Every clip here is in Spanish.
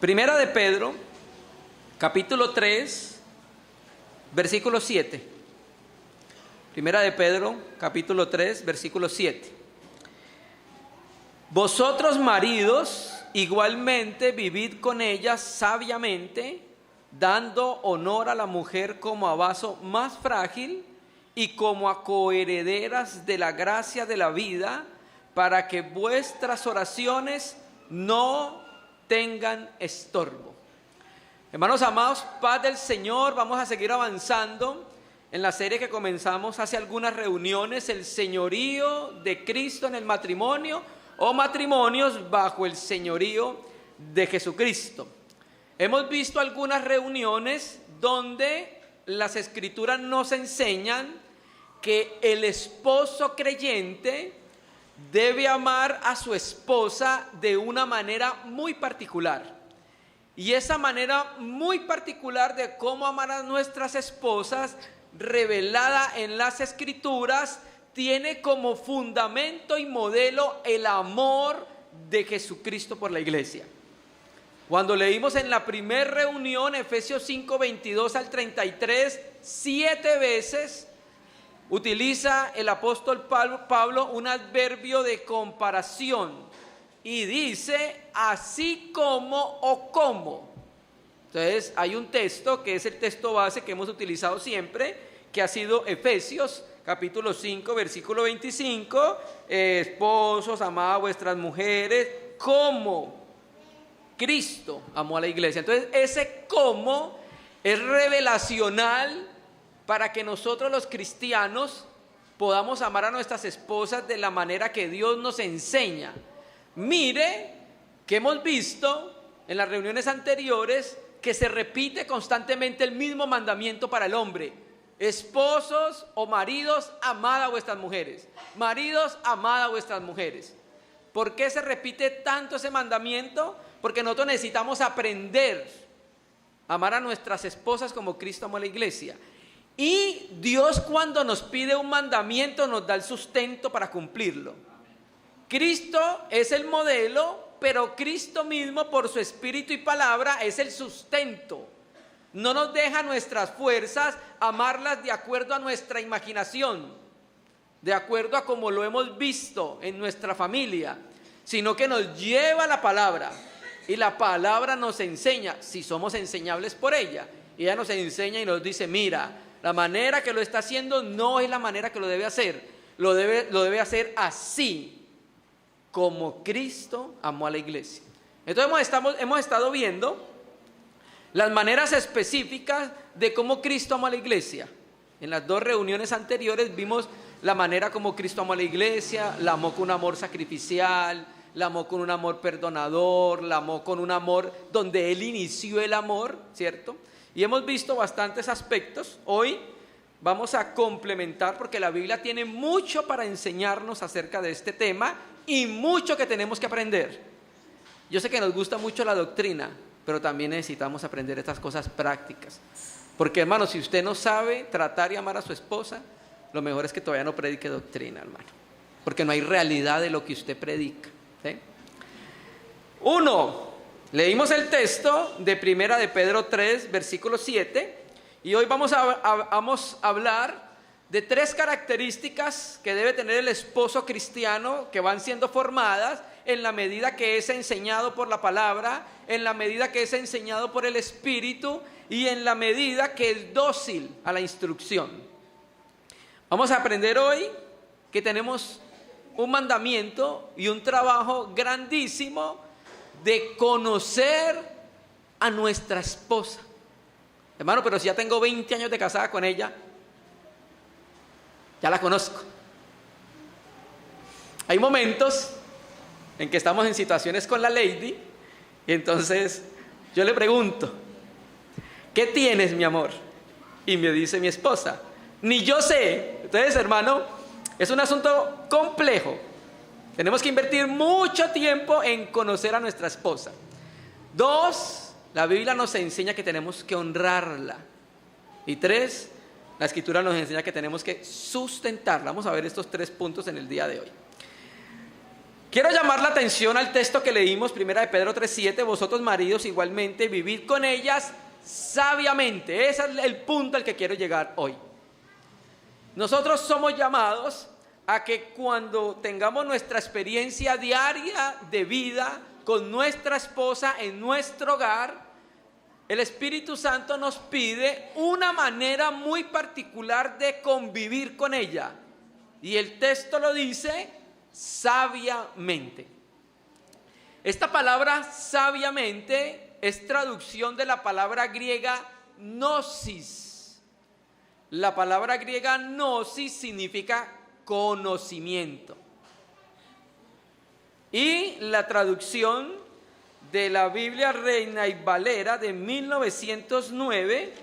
Primera de Pedro, capítulo 3, versículo 7. Primera de Pedro, capítulo 3, versículo 7. Vosotros maridos, igualmente vivid con ellas sabiamente, dando honor a la mujer como a vaso más frágil y como a coherederas de la gracia de la vida, para que vuestras oraciones no tengan estorbo. Hermanos amados, paz del Señor. Vamos a seguir avanzando en la serie que comenzamos hace algunas reuniones, el señorío de Cristo en el matrimonio, o matrimonios bajo el señorío de Jesucristo. Hemos visto algunas reuniones donde las escrituras nos enseñan que el esposo creyente debe amar a su esposa de una manera muy particular. Y esa manera muy particular de cómo amar a nuestras esposas, revelada en las escrituras, tiene como fundamento y modelo el amor de Jesucristo por la iglesia. Cuando leímos en la primera reunión, Efesios 5, 22 al 33, 7 veces utiliza el apóstol Pablo un adverbio de comparación y dice así como o como. Entonces hay un texto que es el texto base que hemos utilizado siempre, que ha sido Efesios capítulo 5, versículo 25, esposos, amad a vuestras mujeres como Cristo amó a la iglesia. Entonces ese como es revelacional para que nosotros los cristianos podamos amar a nuestras esposas de la manera que Dios nos enseña. Mire que hemos visto en las reuniones anteriores que se repite constantemente el mismo mandamiento para el hombre. Esposos o maridos, amad a vuestras mujeres. Maridos, amad a vuestras mujeres. ¿Por qué se repite tanto ese mandamiento? Porque nosotros necesitamos aprender a amar a nuestras esposas como Cristo amó a la iglesia. Y Dios, cuando nos pide un mandamiento, nos da el sustento para cumplirlo. Cristo es el modelo, pero Cristo mismo, por su espíritu y palabra, es el sustento. No nos deja nuestras fuerzas amarlas de acuerdo a nuestra imaginación, de acuerdo a como lo hemos visto en nuestra familia, sino que nos lleva la palabra. Y la palabra nos enseña, si somos enseñables por ella. Y ella nos enseña y nos dice, mira, la manera que lo está haciendo no es la manera que lo debe hacer. Lo debe hacer así, como Cristo amó a la iglesia. Entonces hemos estado viendo las maneras específicas de cómo Cristo amó a la iglesia. En las dos reuniones anteriores vimos la manera como Cristo amó a la iglesia. La amó con un amor sacrificial, la amó con un amor perdonador, la amó con un amor donde Él inició el amor, ¿cierto? Y hemos visto bastantes aspectos. Hoy vamos a complementar porque la Biblia tiene mucho para enseñarnos acerca de este tema y mucho que tenemos que aprender. Yo sé que nos gusta mucho la doctrina, pero también necesitamos aprender estas cosas prácticas. Porque, hermano, si usted no sabe tratar y amar a su esposa, lo mejor es que todavía no predique doctrina, hermano. Porque no hay realidad de lo que usted predica, ¿sí? Leímos el texto de Primera de Pedro 3, versículo 7, y hoy vamos a hablar de 3 características que debe tener el esposo cristiano, que van siendo formadas en la medida que es enseñado por la palabra, en la medida que es enseñado por el Espíritu y en la medida que es dócil a la instrucción. Vamos a aprender hoy que tenemos un mandamiento y un trabajo grandísimo de conocer a nuestra esposa. Hermano, pero si ya tengo 20 años de casada con ella, ya la conozco. Hay momentos en que estamos en situaciones con la lady y entonces yo le pregunto, ¿qué tienes, mi amor? Y me dice mi esposa, ni yo sé. Entonces, hermano, es un asunto complejo. Tenemos que invertir mucho tiempo en conocer a nuestra esposa. 2, la Biblia nos enseña que tenemos que honrarla. Y 3, la Escritura nos enseña que tenemos que sustentarla. Vamos a ver estos 3 puntos en el día de hoy. Quiero llamar la atención al texto que leímos, 1 de Pedro 3:7, vosotros maridos igualmente vivid con ellas sabiamente. Ese es el punto al que quiero llegar hoy. Nosotros somos llamados a que cuando tengamos nuestra experiencia diaria de vida con nuestra esposa en nuestro hogar, el Espíritu Santo nos pide una manera muy particular de convivir con ella. Y el texto lo dice sabiamente. Esta palabra sabiamente es traducción de la palabra griega gnosis. La palabra griega gnosis significa conocimiento. Y la traducción de la Biblia Reina y Valera de 1909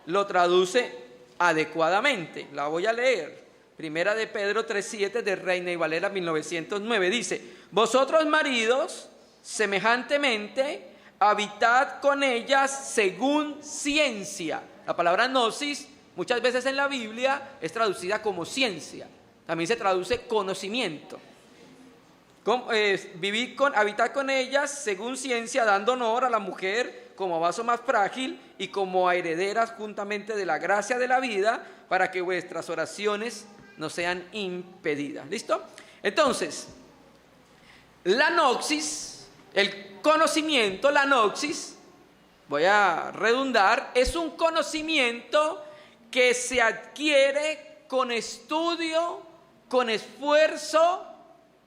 lo traduce adecuadamente. La voy a leer. 1 de Pedro 3:7 de Reina y Valera 1909 dice: vosotros maridos, semejantemente, habitad con ellas según ciencia. La palabra gnosis muchas veces en la Biblia es traducida como ciencia. También se traduce conocimiento. Habitad con ellas según ciencia, dando honor a la mujer como vaso más frágil y como a herederas juntamente de la gracia de la vida, para que vuestras oraciones no sean impedidas. ¿Listo? Entonces, la gnosis, el conocimiento, la gnosis, voy a redundar, es un conocimiento que se adquiere con estudio, con esfuerzo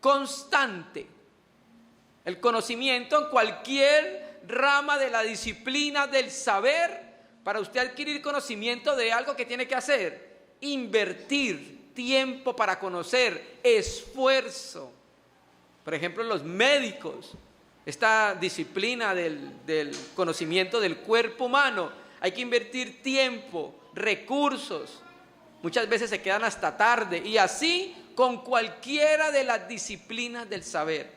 constante. El conocimiento en cualquier rama de la disciplina del saber, para usted adquirir conocimiento de algo que tiene que hacer, invertir tiempo para conocer, esfuerzo. Por ejemplo, los médicos, esta disciplina del conocimiento del cuerpo humano, hay que invertir tiempo, recursos, muchas veces se quedan hasta tarde, y así con cualquiera de las disciplinas del saber.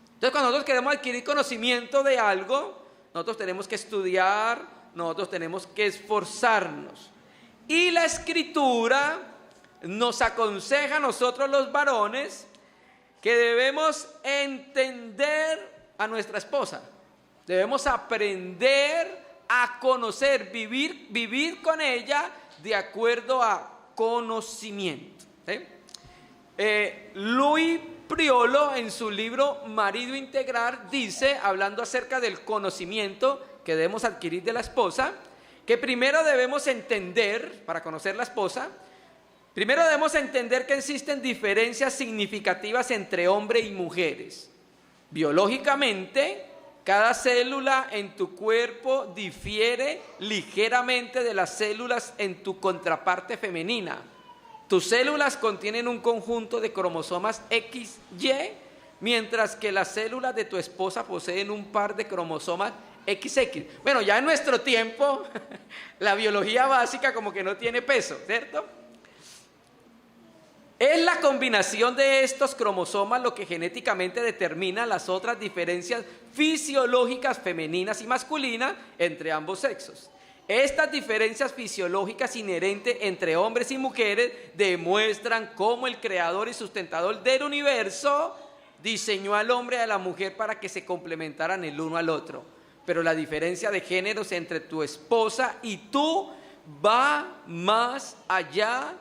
Entonces, cuando nosotros queremos adquirir conocimiento de algo, nosotros tenemos que estudiar, nosotros tenemos que esforzarnos. Y la Escritura nos aconseja a nosotros los varones que debemos entender a nuestra esposa, debemos aprender a conocer, vivir con ella de acuerdo a conocimiento. ¿Sí? Luis Priolo, en su libro Marido Integral, dice, hablando acerca del conocimiento que debemos adquirir de la esposa, que primero debemos entender, para conocer la esposa, primero debemos entender que existen diferencias significativas entre hombres y mujeres. Biológicamente, cada célula en tu cuerpo difiere ligeramente de las células en tu contraparte femenina. Tus células contienen un conjunto de cromosomas XY, mientras que las células de tu esposa poseen un par de cromosomas XX. Bueno, ya en nuestro tiempo, la biología básica como que no tiene peso, ¿cierto? Es la combinación de estos cromosomas lo que genéticamente determina las otras diferencias fisiológicas femeninas y masculinas entre ambos sexos. Estas diferencias fisiológicas inherentes entre hombres y mujeres demuestran cómo el creador y sustentador del universo diseñó al hombre y a la mujer para que se complementaran el uno al otro. Pero la diferencia de géneros entre tu esposa y tú va más allá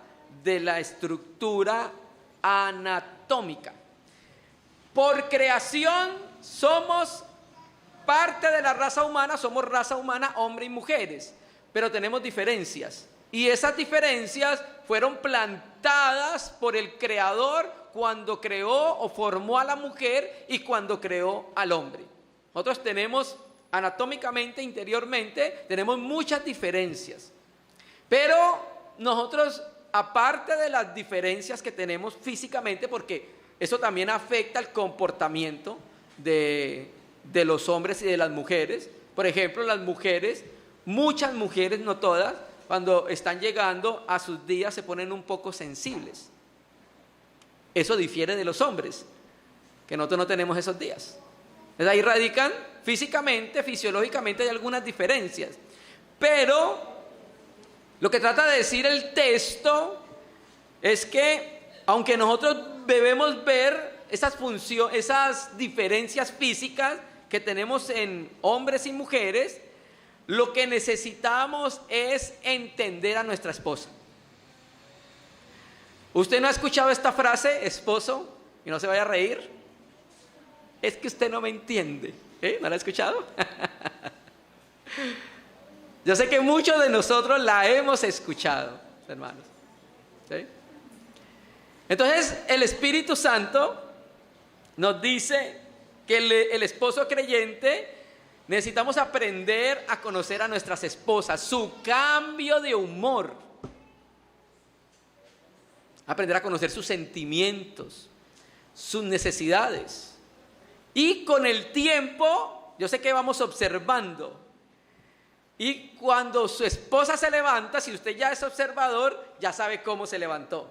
de la estructura anatómica. Por creación somos parte de la raza humana, somos raza humana, hombres y mujeres, pero tenemos diferencias, y esas diferencias fueron plantadas por el Creador cuando creó o formó a la mujer y cuando creó al hombre. Nosotros tenemos anatómicamente, interiormente, tenemos muchas diferencias, pero nosotros, aparte de las diferencias que tenemos físicamente, porque eso también afecta el comportamiento de los hombres y de las mujeres. Por ejemplo, las mujeres, muchas mujeres, no todas, cuando están llegando a sus días se ponen un poco sensibles. Eso difiere de los hombres, que nosotros no tenemos esos días. Entonces ahí radican físicamente, fisiológicamente hay algunas diferencias. Pero lo que trata de decir el texto es que, aunque nosotros debemos ver esas diferencias físicas que tenemos en hombres y mujeres, lo que necesitamos es entender a nuestra esposa. ¿Usted no ha escuchado esta frase, esposo? Y no se vaya a reír. Es que usted no me entiende. ¿No la ha escuchado? Yo sé que muchos de nosotros la hemos escuchado, hermanos. ¿Sí? Entonces, el Espíritu Santo nos dice que el esposo creyente necesitamos aprender a conocer a nuestras esposas, su cambio de humor, aprender a conocer sus sentimientos, sus necesidades. Y con el tiempo, yo sé que vamos observando. Y cuando su esposa se levanta, si usted ya es observador, ya sabe cómo se levantó.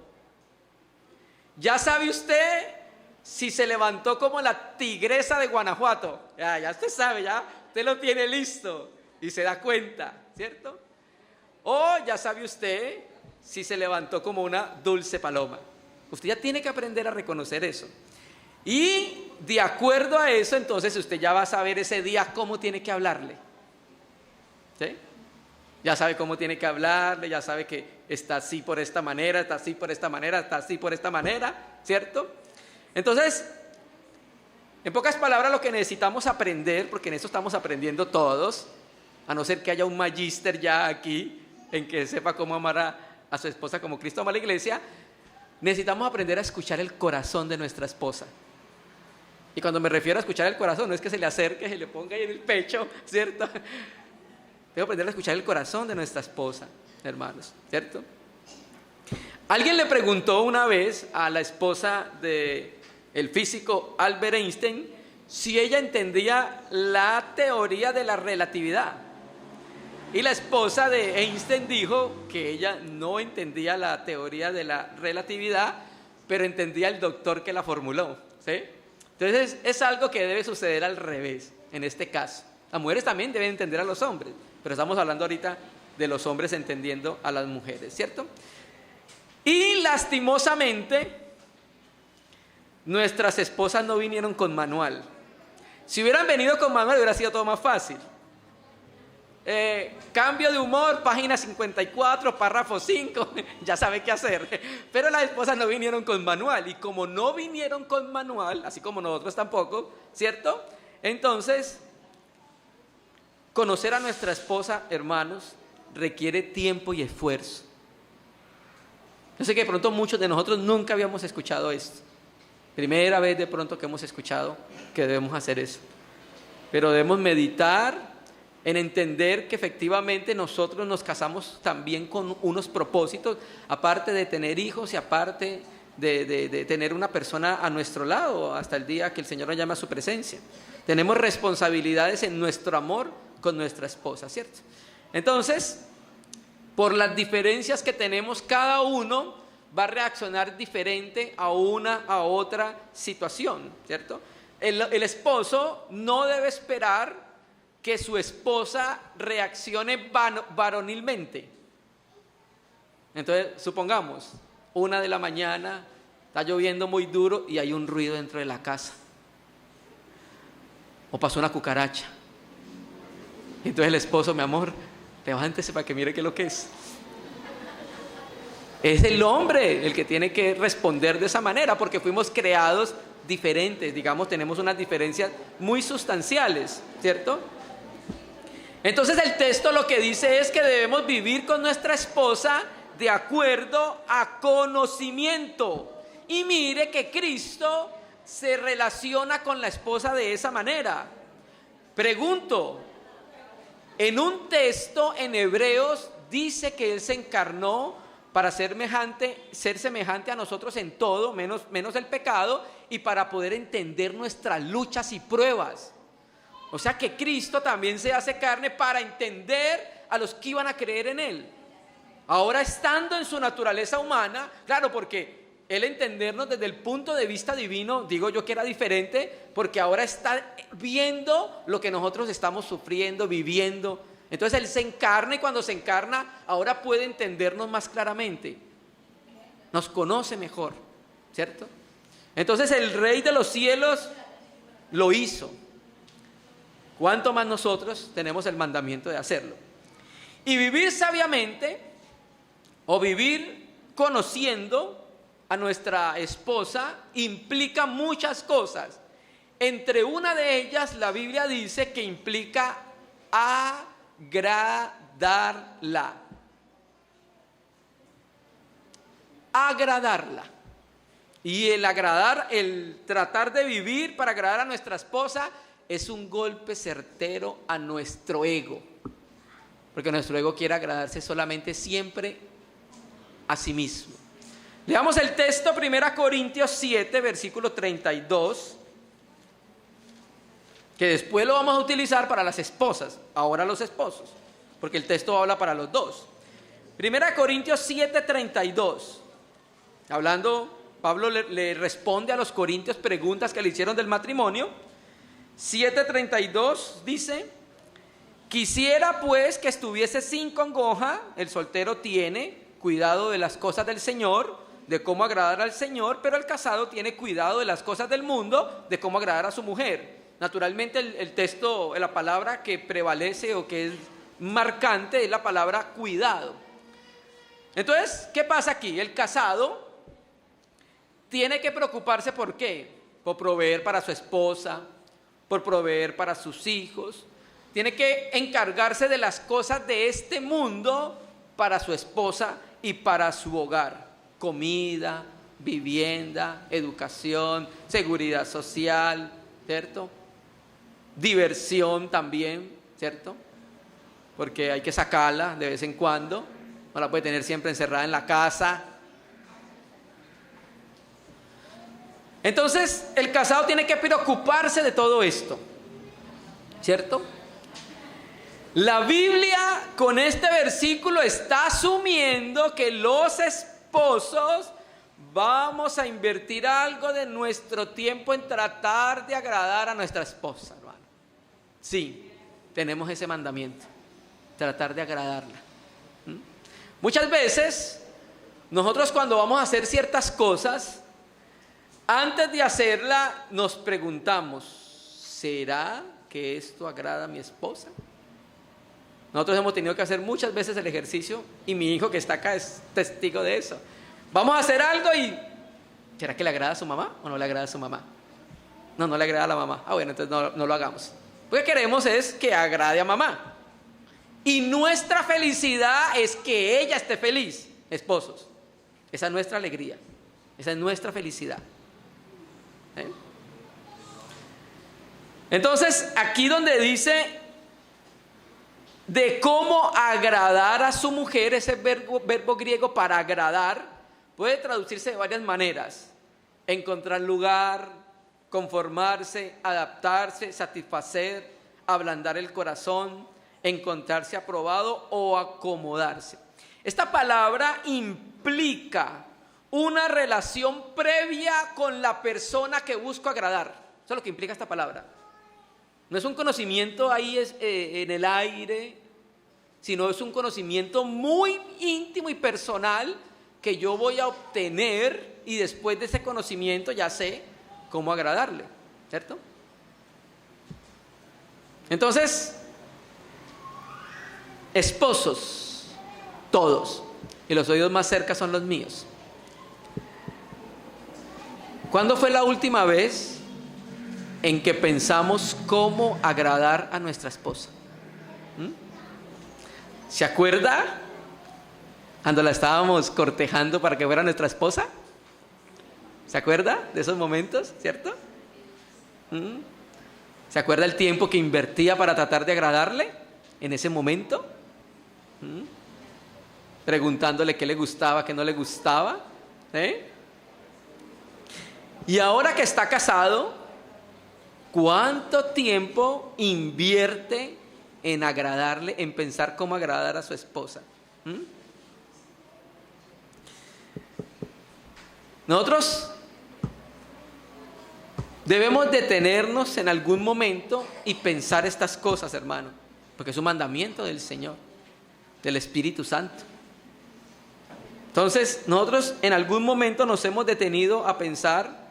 Ya sabe usted si se levantó como la tigresa de Guanajuato. Ya usted sabe, ya usted lo tiene listo y se da cuenta, ¿cierto? O ya sabe usted si se levantó como una dulce paloma. Usted ya tiene que aprender a reconocer eso. Y de acuerdo a eso, entonces usted ya va a saber ese día cómo tiene que hablarle. ¿Sí? Ya sabe cómo tiene que hablarle, ya sabe que está así por esta manera, está así por esta manera, está así por esta manera, ¿cierto? Entonces, en pocas palabras, lo que necesitamos aprender, porque en eso estamos aprendiendo todos, a no ser que haya un magíster ya aquí en que sepa cómo amar a su esposa como Cristo ama a la iglesia, necesitamos aprender a escuchar el corazón de nuestra esposa. Y cuando me refiero a escuchar el corazón, no es que se le acerque, se le ponga ahí en el pecho, ¿cierto? Tengo que aprender a escuchar el corazón de nuestra esposa, hermanos, ¿cierto? Alguien le preguntó una vez a la esposa del físico Albert Einstein si ella entendía la teoría de la relatividad. Y la esposa de Einstein dijo que ella no entendía la teoría de la relatividad, pero entendía el doctor que la formuló, ¿sí? Entonces es algo que debe suceder al revés, en este caso. Las mujeres también deben entender a los hombres, pero estamos hablando ahorita de los hombres entendiendo a las mujeres, ¿cierto? Y lastimosamente, nuestras esposas no vinieron con manual. Si hubieran venido con manual, hubiera sido todo más fácil. Cambio de humor, página 54, párrafo 5, ya sabe qué hacer. Pero las esposas no vinieron con manual. Y como no vinieron con manual, así como nosotros tampoco, ¿cierto? Entonces, conocer a nuestra esposa, hermanos, requiere tiempo y esfuerzo. Yo sé que de pronto muchos de nosotros nunca habíamos escuchado esto. Primera vez de pronto que hemos escuchado que debemos hacer eso. Pero debemos meditar en entender que efectivamente nosotros nos casamos también con unos propósitos, aparte de tener hijos y aparte de tener una persona a nuestro lado hasta el día que el Señor nos llame a su presencia. Tenemos responsabilidades en nuestro amor con nuestra esposa, ¿cierto? Entonces, por las diferencias que tenemos, cada uno va a reaccionar diferente a una a otra situación, ¿cierto? El esposo no debe esperar que su esposa reaccione varonilmente. Entonces, supongamos, 1 de la mañana, está lloviendo muy duro y hay un ruido dentro de la casa. O pasó una cucaracha. Entonces el esposo, mi amor, levántese para que mire qué es lo que es. Es el hombre el que tiene que responder de esa manera, porque fuimos creados diferentes, digamos, tenemos unas diferencias muy sustanciales, ¿cierto? Entonces el texto lo que dice es que debemos vivir con nuestra esposa de acuerdo a conocimiento. Y mire que Cristo se relaciona con la esposa de esa manera. Pregunto, en un texto en Hebreos dice que Él se encarnó para ser semejante a nosotros en todo, menos el pecado, y para poder entender nuestras luchas y pruebas. O sea que Cristo también se hace carne para entender a los que iban a creer en Él. Ahora, estando en su naturaleza humana, claro, porque Él entendernos desde el punto de vista divino, digo yo que era diferente, porque ahora está viendo lo que nosotros estamos sufriendo, viviendo. Entonces Él se encarna, y cuando se encarna, ahora puede entendernos más claramente. Nos conoce mejor, ¿cierto? Entonces el Rey de los cielos lo hizo. ¿Cuánto más nosotros tenemos el mandamiento de hacerlo? Y vivir sabiamente o vivir conociendo a nuestra esposa implica muchas cosas. Entre una de ellas, la Biblia dice que implica agradarla. Agradarla. Y el tratar de vivir para agradar a nuestra esposa es un golpe certero a nuestro ego. Porque nuestro ego quiere agradarse solamente siempre a sí mismo. Leamos el texto, 1 Corintios 7, versículo 32. Que después lo vamos a utilizar para las esposas, ahora los esposos, porque el texto habla para los dos. 1 Corintios 7, 32. Hablando, Pablo le responde a los corintios preguntas que le hicieron del matrimonio. 7:32 dice: quisiera pues que estuviese sin congoja, el soltero tiene cuidado de las cosas del Señor, de cómo agradar al Señor, pero el casado tiene cuidado de las cosas del mundo, de cómo agradar a su mujer. Naturalmente el texto, la palabra que prevalece o que es marcante es la palabra cuidado. Entonces, ¿qué pasa aquí? El casado tiene que preocuparse ¿por qué? Por proveer para su esposa, por proveer para sus hijos. Tiene que encargarse de las cosas de este mundo para su esposa y para su hogar. Comida, vivienda, educación, seguridad social, ¿cierto? Diversión también, ¿cierto? Porque hay que sacarla de vez en cuando. No la puede tener siempre encerrada en la casa. Entonces, el casado tiene que preocuparse de todo esto, ¿cierto? La Biblia con este versículo está asumiendo que los esposos vamos a invertir algo de nuestro tiempo en tratar de agradar a nuestra esposa, hermano. Sí, tenemos ese mandamiento, tratar de agradarla. Muchas veces, nosotros cuando vamos a hacer ciertas cosas, antes de hacerla nos preguntamos: ¿será que esto agrada a mi esposa? Nosotros hemos tenido que hacer muchas veces el ejercicio, y mi hijo que está acá es testigo de eso. Vamos a hacer algo y ¿será que le agrada a su mamá o no le agrada a su mamá? No, no le agrada a la mamá. Bueno, entonces no lo hagamos. Lo que queremos es que agrade a mamá. Y nuestra felicidad es que ella esté feliz, esposos. Esa es nuestra alegría, esa es nuestra felicidad. Entonces, aquí donde dice de cómo agradar a su mujer, ese verbo griego para agradar puede traducirse de varias maneras: encontrar lugar, conformarse, adaptarse, satisfacer, ablandar el corazón, encontrarse aprobado o acomodarse. Esta palabra implica una relación previa con la persona que busco agradar. Eso es lo que implica esta palabra. No es un conocimiento ahí en el aire, sino es un conocimiento muy íntimo y personal que yo voy a obtener, y después de ese conocimiento ya sé cómo agradarle, ¿cierto? Entonces, esposos, todos, y los oídos más cerca son los míos. ¿Cuándo fue la última vez en que pensamos cómo agradar a nuestra esposa? ¿Se acuerda cuando la estábamos cortejando para que fuera nuestra esposa? ¿Se acuerda de esos momentos, cierto? ¿Se acuerda el tiempo que invertía para tratar de agradarle en ese momento? Preguntándole qué le gustaba, qué no le gustaba. Y ahora que está casado, ¿cuánto tiempo invierte en agradarle, en pensar cómo agradar a su esposa? Nosotros debemos detenernos en algún momento y pensar estas cosas, hermano, porque es un mandamiento del Señor, del Espíritu Santo. Entonces, nosotros en algún momento nos hemos detenido a pensar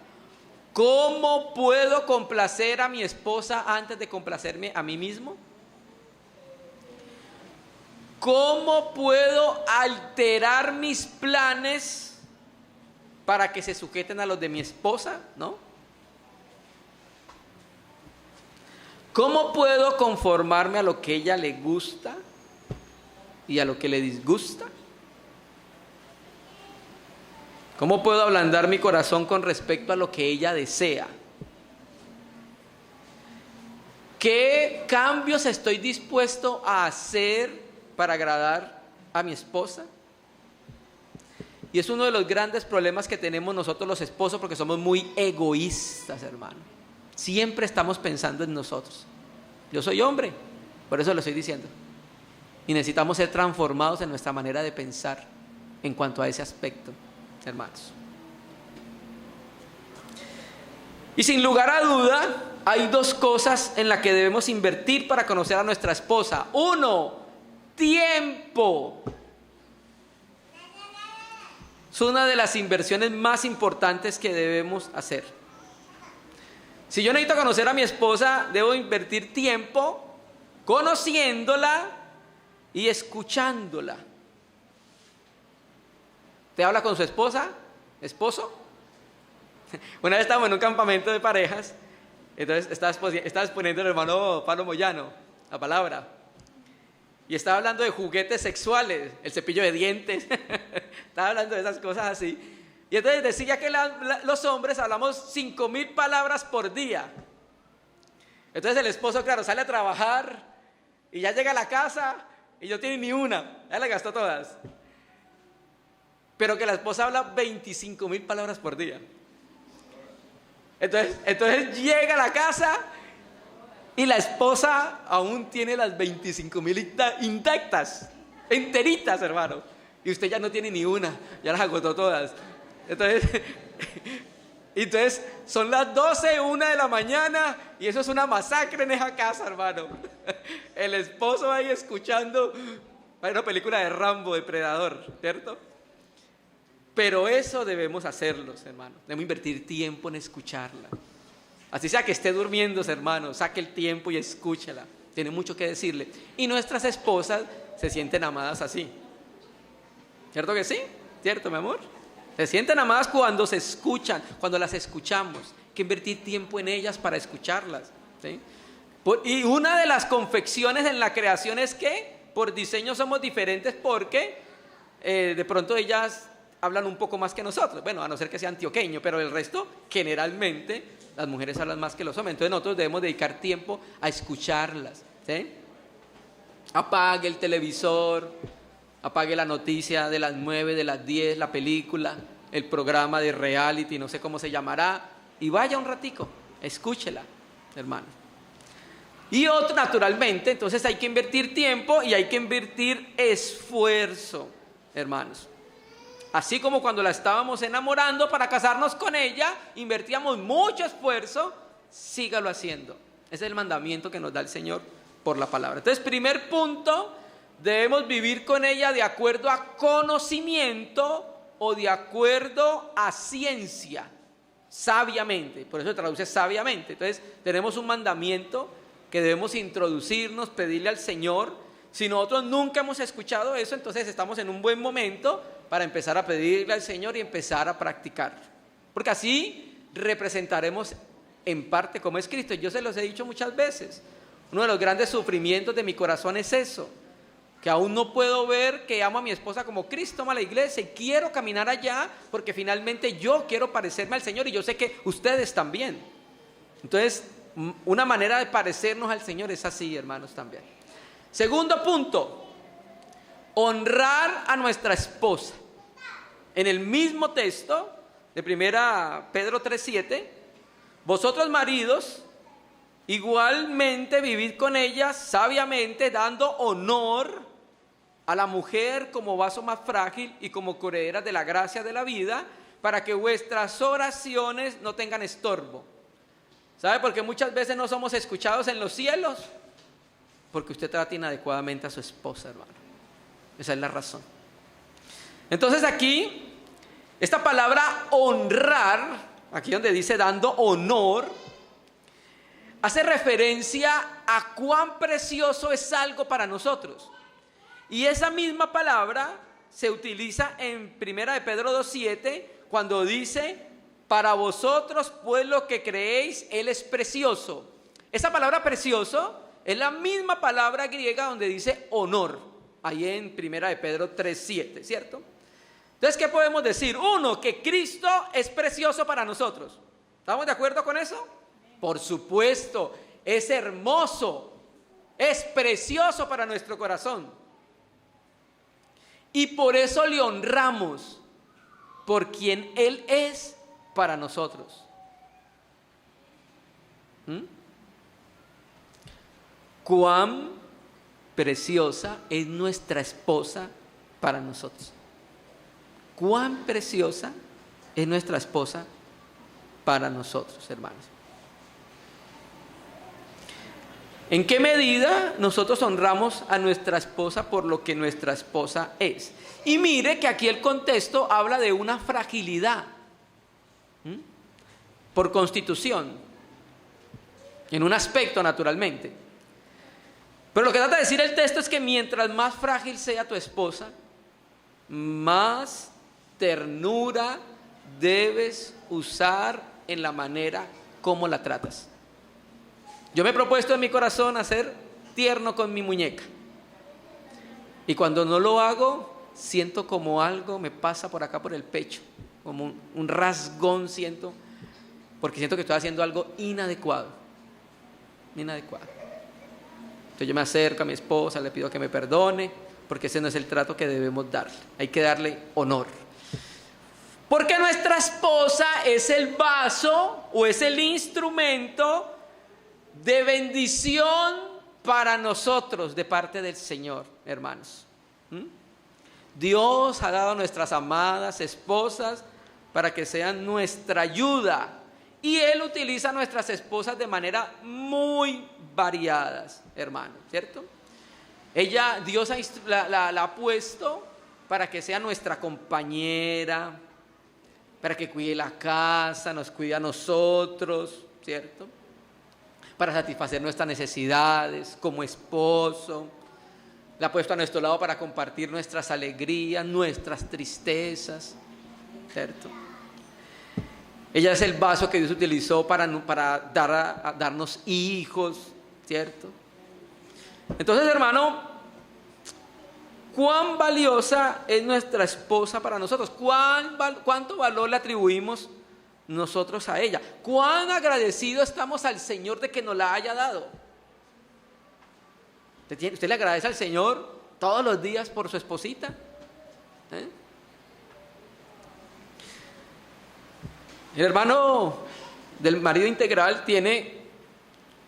¿Cómo puedo complacer a mi esposa antes de complacerme a mí mismo? ¿Cómo puedo alterar mis planes para que se sujeten a los de mi esposa? ¿No? ¿Cómo puedo conformarme a lo que ella le gusta y a lo que le disgusta? ¿Cómo puedo ablandar mi corazón con respecto a lo que ella desea? ¿Qué cambios estoy dispuesto a hacer para agradar a mi esposa? Y es uno de los grandes problemas que tenemos nosotros los esposos, porque somos muy egoístas, hermano. Siempre estamos pensando en nosotros. Yo soy hombre, por eso lo estoy diciendo. Y necesitamos ser transformados en nuestra manera de pensar en cuanto a ese aspecto, hermanos. Y sin lugar a duda, hay dos cosas en las que debemos invertir para conocer a nuestra esposa. Uno, tiempo. Es una de las inversiones más importantes que debemos hacer. Si yo necesito conocer a mi esposa, debo invertir tiempo conociéndola y escuchándola. ¿Te habla con su esposa? ¿Esposo? Una vez estábamos en un campamento de parejas, entonces estaba exponiendo el hermano Pablo Moyano la palabra. Y estaba hablando de juguetes sexuales, el cepillo de dientes. Estaba hablando de esas cosas así. Y entonces decía que los hombres hablamos 5,000 palabras por día. Entonces el esposo, claro, sale a trabajar y ya llega a la casa y no tiene ni una. Ya le gastó todas. Pero que la esposa habla 25,000 palabras por día. Entonces llega a la casa y la esposa aún tiene las 25,000 intactas, enteritas, hermano. Y usted ya no tiene ni una, ya las agotó todas. Entonces son las 12, 1 de la mañana y eso es una masacre en esa casa, hermano. El esposo ahí escuchando una película de Rambo, Depredador, ¿cierto? Pero eso debemos hacerlo, hermanos. Debemos invertir tiempo en escucharla. Así sea que esté durmiendo, hermano, saque el tiempo y escúchela. Tiene mucho que decirle. Y nuestras esposas se sienten amadas así. ¿Cierto que sí? ¿Cierto, mi amor? Se sienten amadas cuando se escuchan, cuando las escuchamos. Hay que invertir tiempo en ellas para escucharlas, ¿sí? Y una de las confecciones en la creación es que por diseño somos diferentes porque de pronto ellas hablan un poco más que nosotros. Bueno, a no ser que sea antioqueño, pero el resto, generalmente, las mujeres hablan más que los hombres. Entonces nosotros debemos dedicar tiempo a escucharlas, ¿sí? Apague el televisor, apague la noticia de las 9, de las 10, la película, el programa de reality, no sé cómo se llamará, y vaya un ratico, escúchela, hermano. Y otro, naturalmente, entonces hay que invertir tiempo y hay que invertir esfuerzo, hermanos. Así como cuando la estábamos enamorando para casarnos con ella, invertíamos mucho esfuerzo, sígalo haciendo. Ese es el mandamiento que nos da el Señor por la palabra. Entonces, primer punto, debemos vivir con ella de acuerdo a conocimiento o de acuerdo a ciencia, sabiamente. Por eso se traduce sabiamente. Entonces, tenemos un mandamiento que debemos introducirnos, pedirle al Señor. Si nosotros nunca hemos escuchado eso, entonces estamos en un buen momento para empezar a pedirle al Señor y empezar a practicar. Porque así representaremos en parte como es Cristo. Yo se los he dicho muchas veces. Uno de los grandes sufrimientos de mi corazón es eso. Que aún no puedo ver que amo a mi esposa como Cristo ama a la iglesia. Y quiero caminar allá porque finalmente yo quiero parecerme al Señor. Y yo sé que ustedes también. Entonces, una manera de parecernos al Señor es así, hermanos, también. Segundo punto. Honrar a nuestra esposa. En el mismo texto de 1 Pedro 3:7, vosotros maridos, igualmente vivid con ellas sabiamente, dando honor a la mujer como vaso más frágil y como coherederas de la gracia de la vida, para que vuestras oraciones no tengan estorbo. ¿Sabe por qué muchas veces no somos escuchados en los cielos? Porque usted trata inadecuadamente a su esposa, hermano. Esa es la razón. Entonces aquí, esta palabra honrar aquí donde dice dando honor, hace referencia a cuán precioso es algo para nosotros. Y esa misma palabra se utiliza en 1 de Pedro 2:7 cuando dice: para vosotros pues lo que creéis, Él es precioso. Esa palabra precioso es la misma palabra griega donde dice honor, ahí en 1 de Pedro 3:7, ¿cierto? Entonces, ¿qué podemos decir? Uno, que Cristo es precioso para nosotros. ¿Estamos de acuerdo con eso? Por supuesto, es hermoso, es precioso para nuestro corazón. Y por eso le honramos, por quien Él es para nosotros. Cuán preciosa es nuestra esposa para nosotros. Cuán preciosa es nuestra esposa para nosotros, hermanos. ¿En qué medida nosotros honramos a nuestra esposa por lo que nuestra esposa es? Y mire que aquí el contexto habla de una fragilidad, por constitución, en un aspecto naturalmente. Pero lo que trata de decir el texto es que mientras más frágil sea tu esposa, más ternura debes usar en la manera como la tratas. Yo me he propuesto en mi corazón hacer tierno con mi muñeca. Y cuando no lo hago, siento como algo me pasa por acá por el pecho, como un rasgón siento, porque siento que estoy haciendo algo inadecuado. Entonces yo me acerco a mi esposa, le pido que me perdone, porque ese no es el trato que debemos darle. Hay que darle honor. Porque nuestra esposa es el vaso o es el instrumento de bendición para nosotros de parte del Señor, hermanos. Dios ha dado a nuestras amadas esposas para que sean nuestra ayuda, y Él utiliza a nuestras esposas de manera muy variadas, hermanos, ¿cierto? Dios la ha puesto para que sea nuestra compañera, para que cuide la casa, nos cuide a nosotros, ¿cierto? Para satisfacer nuestras necesidades como esposo. La ha puesto a nuestro lado para compartir nuestras alegrías, nuestras tristezas, ¿cierto? Ella es el vaso que Dios utilizó para darnos hijos, ¿cierto? Entonces, hermano, ¿cuán valiosa es nuestra esposa para nosotros? ¿Cuánto valor le atribuimos nosotros a ella? ¿Cuán agradecidos estamos al Señor de que nos la haya dado? ¿Usted le agradece al Señor todos los días por su esposita? El hermano del marido integral tiene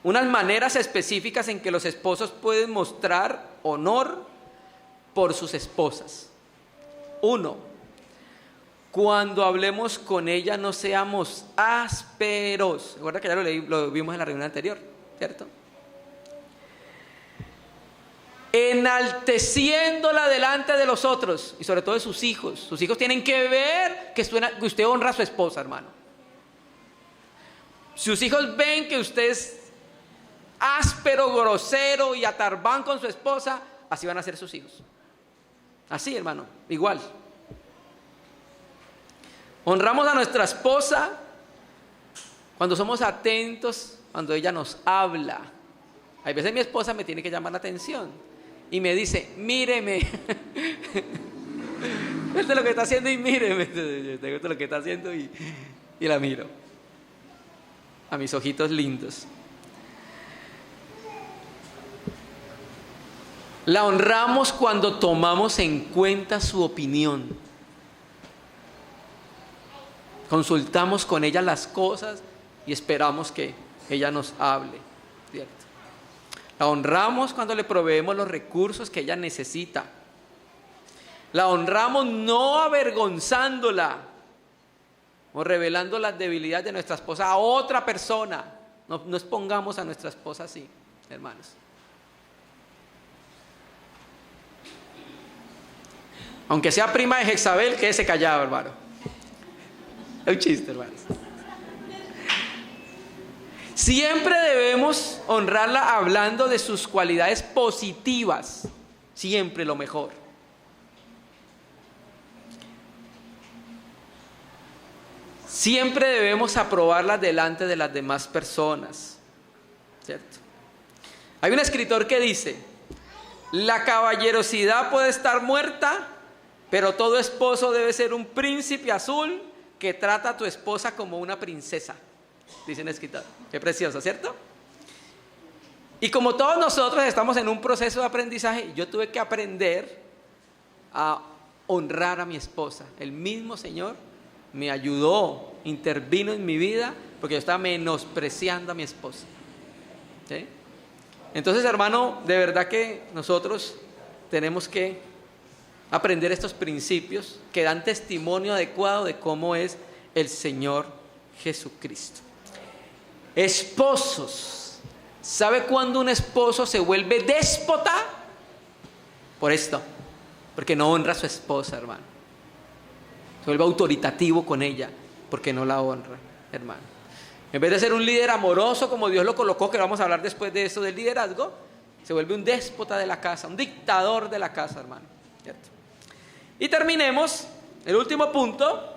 unas maneras específicas en que los esposos pueden mostrar honor por sus esposas. 1, cuando hablemos con ella no seamos ásperos. Recuerda que ya lo vimos en la reunión anterior, ¿cierto? Enalteciéndola delante de los otros y sobre todo de sus hijos. Sus hijos tienen que ver que usted honra a su esposa, hermano. Si sus hijos ven que usted es áspero, grosero y atarbán con su esposa, así van a ser sus hijos. Así, hermano, igual. Honramos a nuestra esposa cuando somos atentos, cuando ella nos habla. Hay veces mi esposa me tiene que llamar la atención y me dice: míreme. Esto es lo que está haciendo y míreme. Esto es lo que está haciendo y la miro a mis ojitos lindos. La honramos cuando tomamos en cuenta su opinión. Consultamos con ella las cosas y esperamos que ella nos hable, ¿cierto? La honramos cuando le proveemos los recursos que ella necesita. La honramos no avergonzándola o revelando las debilidades de nuestra esposa a otra persona. No expongamos a nuestra esposa así, hermanos. Aunque sea prima de Jezabel, quédese callado, hermano. Es un chiste, hermanos. Siempre debemos honrarla hablando de sus cualidades positivas, siempre lo mejor. Siempre debemos aprobarla delante de las demás personas, ¿cierto? Hay un escritor que dice: la caballerosidad puede estar muerta, pero todo esposo debe ser un príncipe azul que trata a tu esposa como una princesa. Dice un escritor. Qué precioso, ¿cierto? Y como todos nosotros estamos en un proceso de aprendizaje, yo tuve que aprender a honrar a mi esposa. El mismo Señor me ayudó, intervino en mi vida, porque yo estaba menospreciando a mi esposa. ¿Sí? Entonces, hermano, de verdad que nosotros tenemos que aprender estos principios que dan testimonio adecuado de cómo es el Señor Jesucristo. Esposos, ¿sabe cuándo un esposo se vuelve déspota? Por esto, porque no honra a su esposa, hermano. Se vuelve autoritativo con ella, porque no la honra, hermano. En vez de ser un líder amoroso como Dios lo colocó, que vamos a hablar después de eso del liderazgo, se vuelve un déspota de la casa, un dictador de la casa, hermano. ¿Cierto? Y terminemos, el último punto: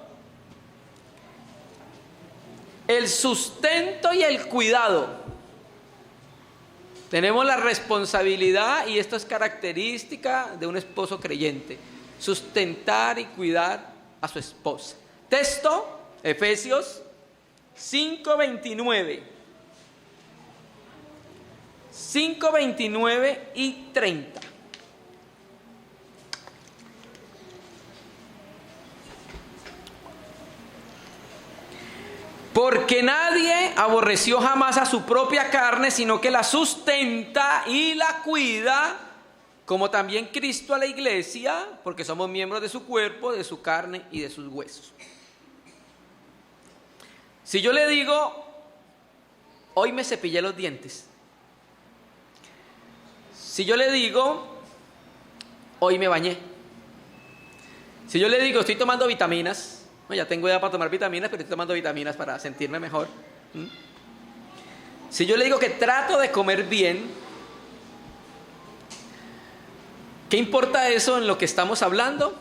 el sustento y el cuidado. Tenemos la responsabilidad, y esto es característica de un esposo creyente: sustentar y cuidar a su esposa. Texto, Efesios 5:29. 5:29 y 30. Porque nadie aborreció jamás a su propia carne, sino que la sustenta y la cuida, como también Cristo a la iglesia, porque somos miembros de su cuerpo, de su carne y de sus huesos. Si yo le digo: hoy me cepillé los dientes. Si yo le digo: hoy me bañé. Si yo le digo: estoy tomando vitaminas. No, ya tengo edad para tomar vitaminas, pero estoy tomando vitaminas para sentirme mejor. Si yo le digo que trato de comer bien, ¿qué importa eso en lo que estamos hablando?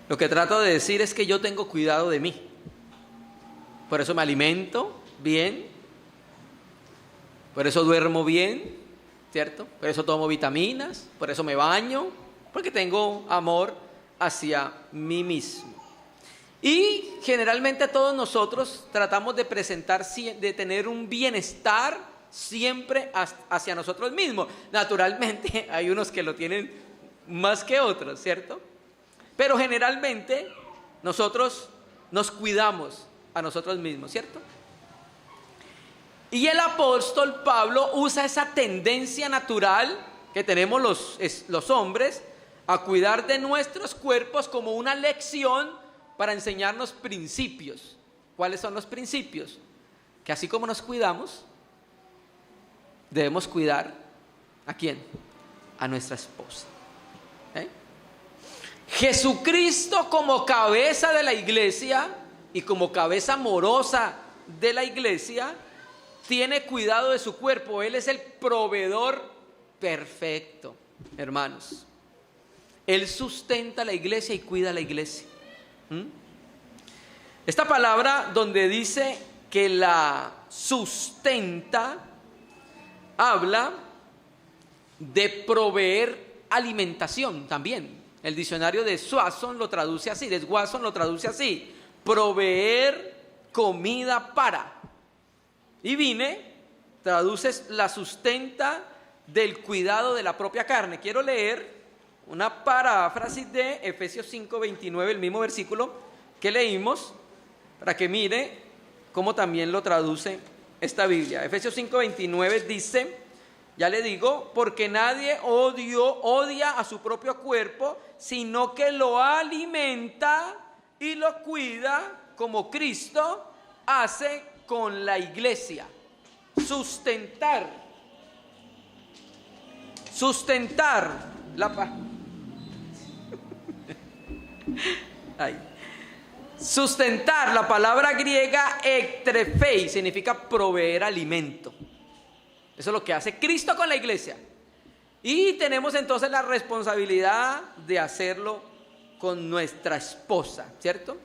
Lo que trato de decir es que yo tengo cuidado de mí. Por eso me alimento bien, por eso duermo bien, ¿cierto? Por eso tomo vitaminas, por eso me baño, porque tengo amor hacia mí mismo. Y generalmente todos nosotros tratamos de presentar, de tener un bienestar siempre hacia nosotros mismos. Naturalmente hay unos que lo tienen más que otros, ¿cierto? Pero generalmente nosotros nos cuidamos a nosotros mismos, ¿cierto? Y el apóstol Pablo usa esa tendencia natural que tenemos los hombres a cuidar de nuestros cuerpos como una lección para enseñarnos principios. ¿Cuáles son los principios? Que así como nos cuidamos, debemos cuidar ¿a quién? A nuestra esposa. Jesucristo, como cabeza de la iglesia y como cabeza amorosa de la iglesia, tiene cuidado de su cuerpo. Él es el proveedor perfecto, hermanos. Él sustenta la iglesia y cuida la iglesia. Esta palabra donde dice que la sustenta, habla de proveer alimentación también. El diccionario de Swanson lo traduce así, de Swanson lo traduce así: proveer comida para. Y traduces la sustenta del cuidado de la propia carne. Quiero leer una paráfrasis de Efesios 5:29, el mismo versículo que leímos, para que mire cómo también lo traduce esta Biblia. Efesios 5:29 dice, ya le digo: porque nadie odia a su propio cuerpo, sino que lo alimenta y lo cuida, como Cristo hace con la iglesia. Sustentar la paz. Sustentar, la palabra griega ektrefei, significa proveer alimento. Eso es lo que hace Cristo con la iglesia. Y tenemos entonces la responsabilidad de hacerlo con nuestra esposa, ¿cierto?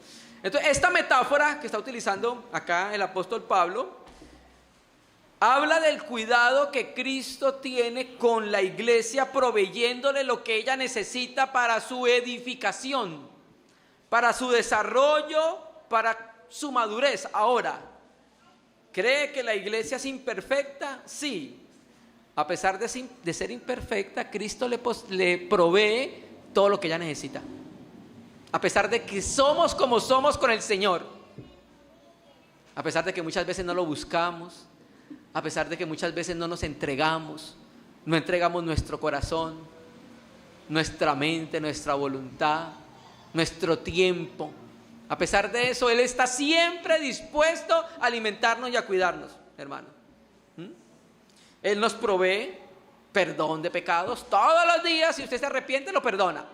Entonces, esta metáfora que está utilizando acá el apóstol Pablo habla del cuidado que Cristo tiene con la iglesia, proveyéndole lo que ella necesita para su edificación, para su desarrollo, para su madurez. Ahora, ¿cree que la iglesia es imperfecta? Sí. A pesar de ser imperfecta, Cristo le provee todo lo que ella necesita. A pesar de que somos como somos con el Señor. A pesar de que muchas veces no lo buscamos. A pesar de que muchas veces no nos entregamos. No entregamos nuestro corazón, nuestra mente, nuestra voluntad, nuestro tiempo. A pesar de eso, Él está siempre dispuesto a alimentarnos y a cuidarnos, hermano. Él nos provee perdón de pecados todos los días. Si usted se arrepiente, lo perdona.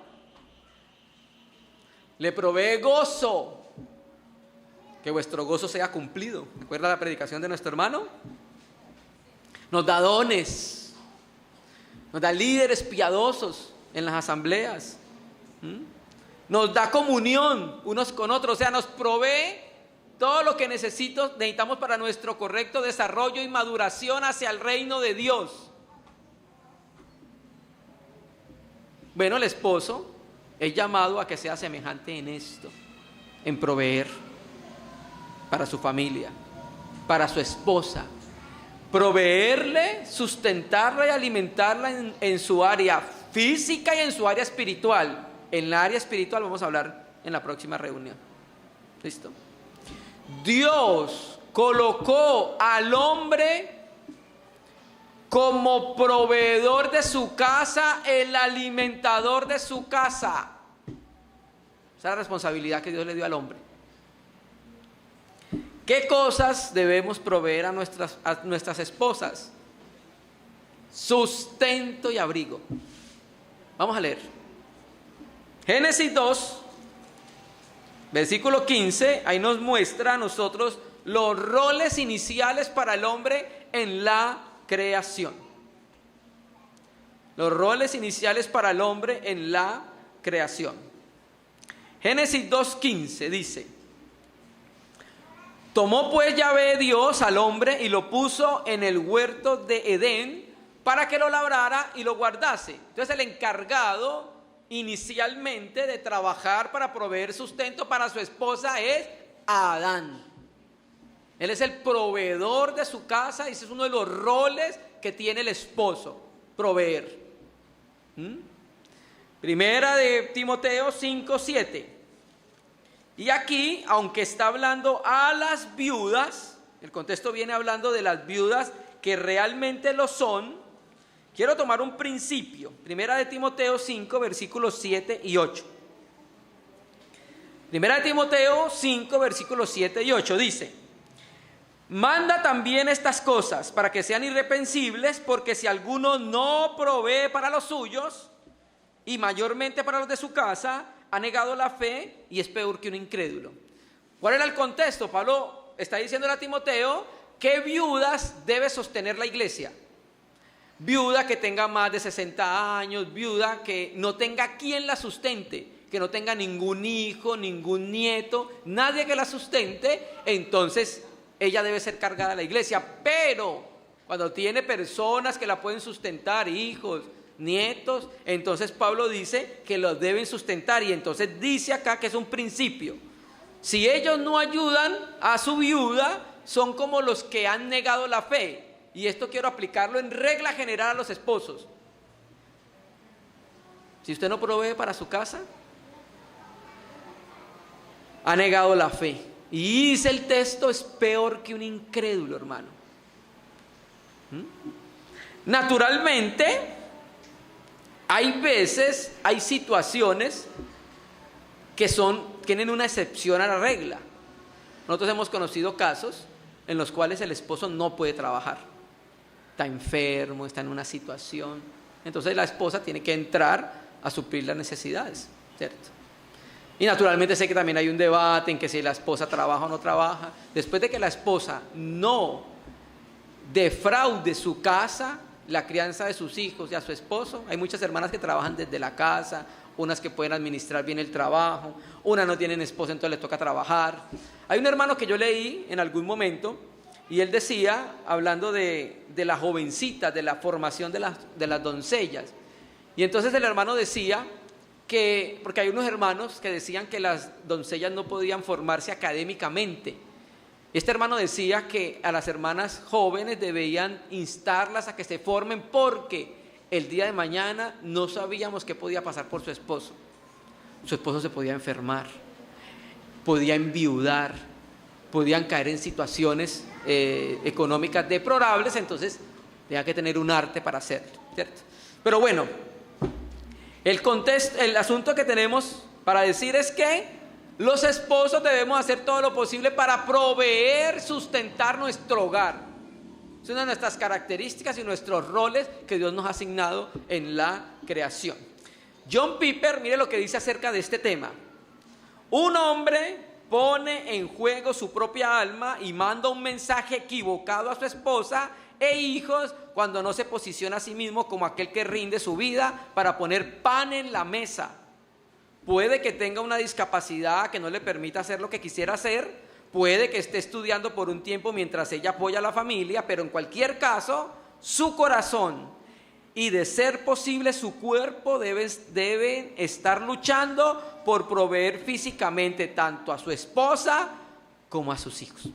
Le provee gozo, que vuestro gozo sea cumplido. ¿Recuerda la predicación de nuestro hermano? Nos da dones, nos da líderes piadosos en las asambleas, nos da comunión unos con otros. O sea, nos provee todo lo que necesitamos para nuestro correcto desarrollo y maduración hacia el reino de Dios. Bueno, el esposo es llamado a que sea semejante en esto, en proveer para su familia, para su esposa, proveerle, sustentarla y alimentarla en su área física y en su área espiritual. En la área espiritual vamos a hablar en la próxima reunión. ¿Listo? Dios colocó al hombre como proveedor de su casa, el alimentador de su casa. Esa es la responsabilidad que Dios le dio al hombre. ¿Qué cosas debemos proveer a nuestras esposas? Sustento y abrigo. Vamos a leer. Génesis 2, versículo 15, ahí nos muestra a nosotros los roles iniciales para el hombre en la creación. Los roles iniciales para el hombre en la creación. Génesis 2:15 dice: tomó pues Yahvé Dios al hombre y lo puso en el huerto de Edén para que lo labrara y lo guardase. Entonces el encargado inicialmente de trabajar para proveer sustento para su esposa es Adán. Él es el proveedor de su casa y ese es uno de los roles que tiene el esposo, proveer. Primera de Timoteo 5:7. Y aquí, aunque está hablando a las viudas, el contexto viene hablando de las viudas que realmente lo son, quiero tomar un principio. Primera de Timoteo 5, versículos 7 y 8. Primera de Timoteo 5, versículos 7 y 8 dice: manda también estas cosas para que sean irreprensibles, porque si alguno no provee para los suyos, y mayormente para los de su casa, ha negado la fe y es peor que un incrédulo. ¿Cuál era el contexto? Pablo está diciendo a Timoteo qué viudas debe sostener la iglesia. Viuda que tenga más de 60 años, viuda que no tenga quien la sustente, que no tenga ningún hijo, ningún nieto, nadie que la sustente. Entonces ella debe ser cargada a la iglesia. Pero cuando tiene personas que la pueden sustentar, hijos, nietos, entonces Pablo dice que los deben sustentar. Y entonces dice acá que es un principio: si ellos no ayudan a su viuda, son como los que han negado la fe. Y esto quiero aplicarlo en regla general a los esposos. Si usted no provee para su casa, ha negado la fe. Y dice el texto, es peor que un incrédulo, hermano. Naturalmente, hay veces, hay situaciones que tienen una excepción a la regla. Nosotros hemos conocido casos en los cuales el esposo no puede trabajar. Está enfermo, está en una situación. Entonces la esposa tiene que entrar a suplir las necesidades, ¿cierto? Y naturalmente sé que también hay un debate en que si la esposa trabaja o no trabaja. Después de que la esposa no defraude su casa, la crianza de sus hijos y a su esposo, hay muchas hermanas que trabajan desde la casa, unas que pueden administrar bien el trabajo, unas no tienen esposa, entonces les toca trabajar. Hay un hermano que yo leí en algún momento y él decía, hablando de las jovencitas, de la formación de las doncellas, y entonces el hermano decía que, porque hay unos hermanos que decían que las doncellas no podían formarse académicamente. Este hermano decía que a las hermanas jóvenes debían instarlas a que se formen porque el día de mañana no sabíamos qué podía pasar por su esposo. Su esposo se podía enfermar, podía enviudar, podían caer en situaciones económicas deplorables, entonces tenía que tener un arte para hacerlo, ¿cierto? Pero bueno, el asunto que tenemos para decir es que los esposos debemos hacer todo lo posible para proveer, sustentar nuestro hogar. Es una de nuestras características y nuestros roles que Dios nos ha asignado en la creación. John Piper, mire lo que dice acerca de este tema. Un hombre pone en juego su propia alma y manda un mensaje equivocado a su esposa e hijos cuando no se posiciona a sí mismo como aquel que rinde su vida para poner pan en la mesa. Puede que tenga una discapacidad que no le permita hacer lo que quisiera hacer, puede que esté estudiando por un tiempo mientras ella apoya a la familia, pero en cualquier caso, su corazón y, de ser posible, su cuerpo deben estar luchando por proveer físicamente tanto a su esposa como a sus hijos,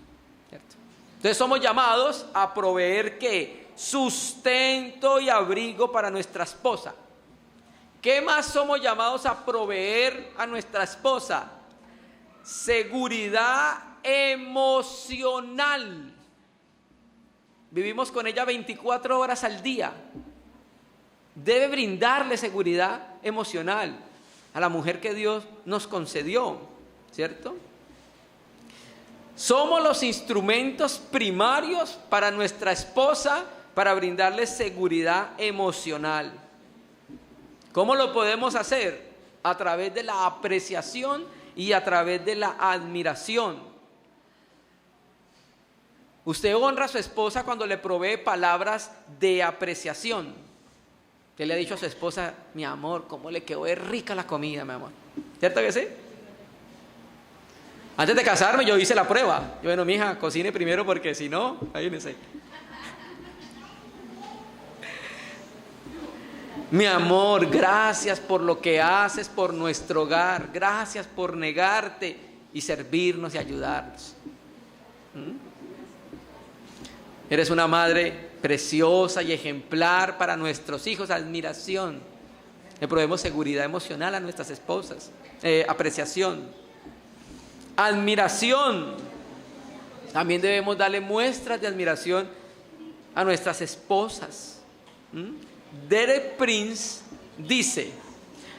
¿cierto? Entonces somos llamados a proveer ¿qué? Sustento y abrigo para nuestra esposa. ¿Qué más somos llamados a proveer a nuestra esposa? Seguridad emocional. Vivimos con ella 24 horas al día. Debe brindarle seguridad emocional a la mujer que Dios nos concedió, ¿cierto? Somos los instrumentos primarios para nuestra esposa para brindarle seguridad emocional. ¿Cómo lo podemos hacer? A través de la apreciación y a través de la admiración. Usted honra a su esposa cuando le provee palabras de apreciación. Usted le ha dicho a su esposa: mi amor, cómo le quedó rica la comida, mi amor. ¿Cierto que sí? Antes de casarme yo hice la prueba. Yo, bueno, mija, cocine primero porque si no, ahí no sé. Mi amor, gracias por lo que haces por nuestro hogar. Gracias por negarte y servirnos y ayudarnos. Eres una madre preciosa y ejemplar para nuestros hijos. Admiración. Le proveemos seguridad emocional a nuestras esposas. Apreciación. Admiración. También debemos darle muestras de admiración a nuestras esposas. Derek Prince dice: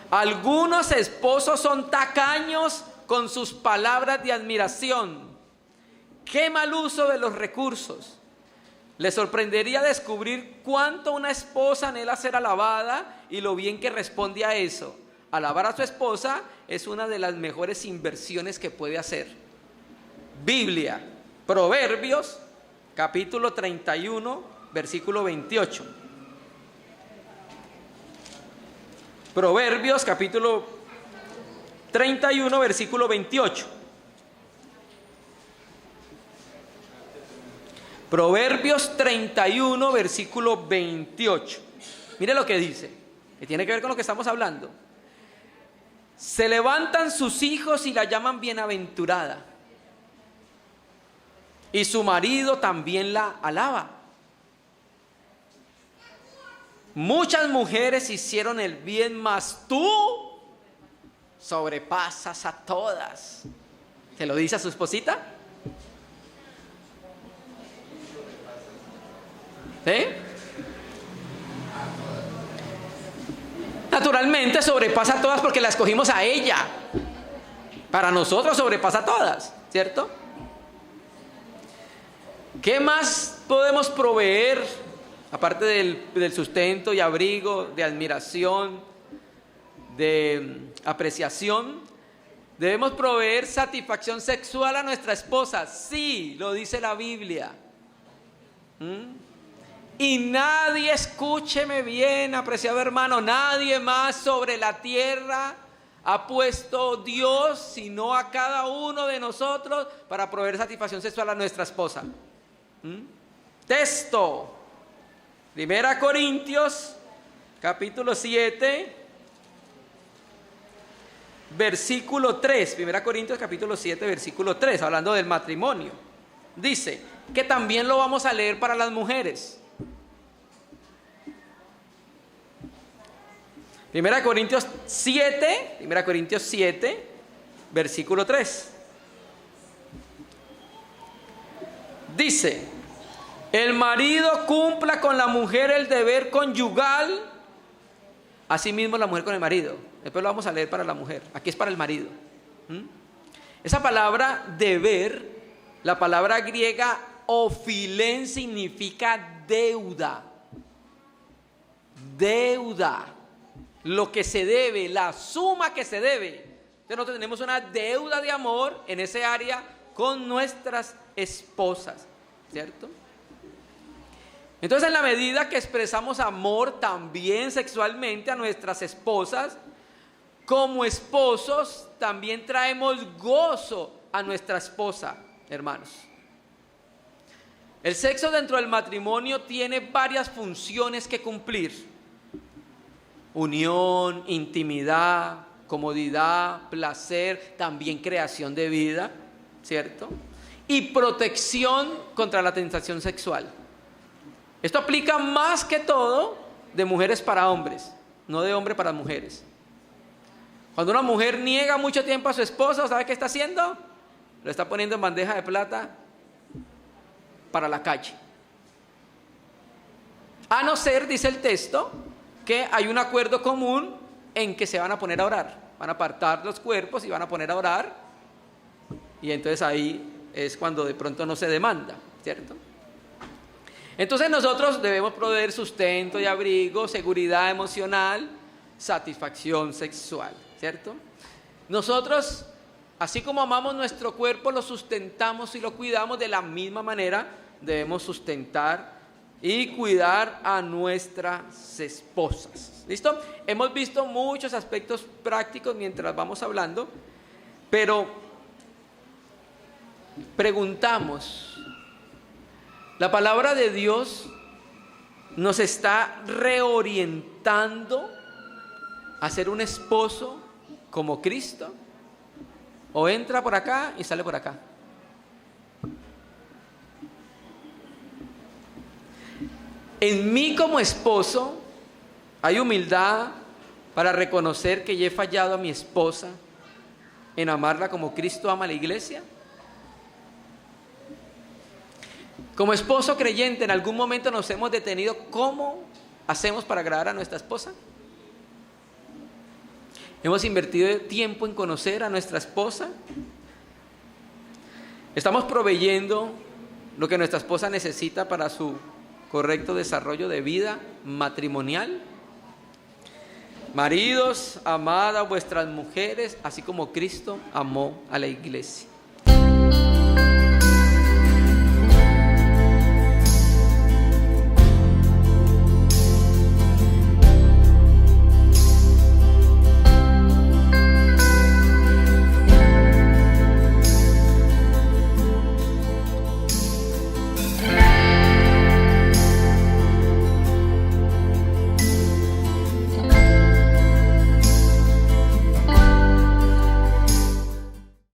algunos esposos son tacaños con sus palabras de admiración. Qué mal uso de los recursos. Le sorprendería descubrir cuánto una esposa anhela ser alabada y lo bien que responde a eso. Alabar a su esposa es una de las mejores inversiones que puede hacer. Biblia, Proverbios, capítulo 31, versículo 28. Proverbios, capítulo 31, versículo 28. Proverbios 31, versículo 28. Mire lo que dice, que tiene que ver con lo que estamos hablando. Se levantan sus hijos y la llaman bienaventurada, y su marido también la alaba. Muchas mujeres hicieron el bien, mas tú sobrepasas a todas. ¿Se lo dice a su esposita? ¿Sí? Naturalmente sobrepasa a todas porque la escogimos a ella. Para nosotros sobrepasa a todas, ¿cierto? ¿Qué más podemos proveer? Aparte del sustento y abrigo, de admiración, de apreciación, Debemos proveer satisfacción sexual a nuestra esposa. Sí, lo dice la Biblia. Y nadie, escúcheme bien, apreciado hermano, nadie más sobre la tierra ha puesto Dios, sino a cada uno de nosotros para proveer satisfacción sexual a nuestra esposa. Texto, 1 Corintios, capítulo 7, versículo 3. 1 Corintios, capítulo 7, versículo 3, hablando del matrimonio. Dice que también lo vamos a leer para las mujeres. 1 Corintios 7, versículo 3. Dice: el marido cumpla con la mujer el deber conyugal, asimismo la mujer con el marido. Después lo vamos a leer para la mujer, aquí es para el marido. Esa palabra deber, la palabra griega ophilén, significa deuda. Deuda. Lo que se debe, la suma que se debe. Entonces nosotros tenemos una deuda de amor en ese área con nuestras esposas, ¿cierto? Entonces, en la medida que expresamos amor también sexualmente a nuestras esposas, como esposos también traemos gozo a nuestra esposa, hermanos. El sexo dentro del matrimonio tiene varias funciones que cumplir: unión, intimidad, comodidad, placer, también creación de vida, ¿cierto? Y protección contra la tentación sexual. Esto aplica más que todo de mujeres para hombres, no de hombre para mujeres. Cuando una mujer niega mucho tiempo a su esposo, ¿sabe qué está haciendo? Lo está poniendo en bandeja de plata para la calle. A no ser, dice el texto, que hay un acuerdo común en que se van a poner a orar. Van a apartar los cuerpos y van a poner a orar. Y entonces ahí es cuando de pronto no se demanda, ¿cierto? Entonces nosotros debemos proveer sustento y abrigo, seguridad emocional, satisfacción sexual, ¿cierto? Nosotros, así como amamos nuestro cuerpo, lo sustentamos y lo cuidamos, de la misma manera debemos sustentar y cuidar a nuestras esposas. ¿Listo? Hemos visto muchos aspectos prácticos mientras vamos hablando, pero preguntamos, ¿la palabra de Dios nos está reorientando a ser un esposo como Cristo? ¿O entra por acá y sale por acá? En mí como esposo hay humildad para reconocer que yo he fallado a mi esposa en amarla como Cristo ama a la iglesia. Como esposo creyente, ¿en algún momento nos hemos detenido cómo hacemos para agradar a nuestra esposa? ¿Hemos invertido tiempo en conocer a nuestra esposa? ¿Estamos proveyendo lo que nuestra esposa necesita para su correcto desarrollo de vida matrimonial? Maridos, amad a vuestras mujeres, así como Cristo amó a la iglesia.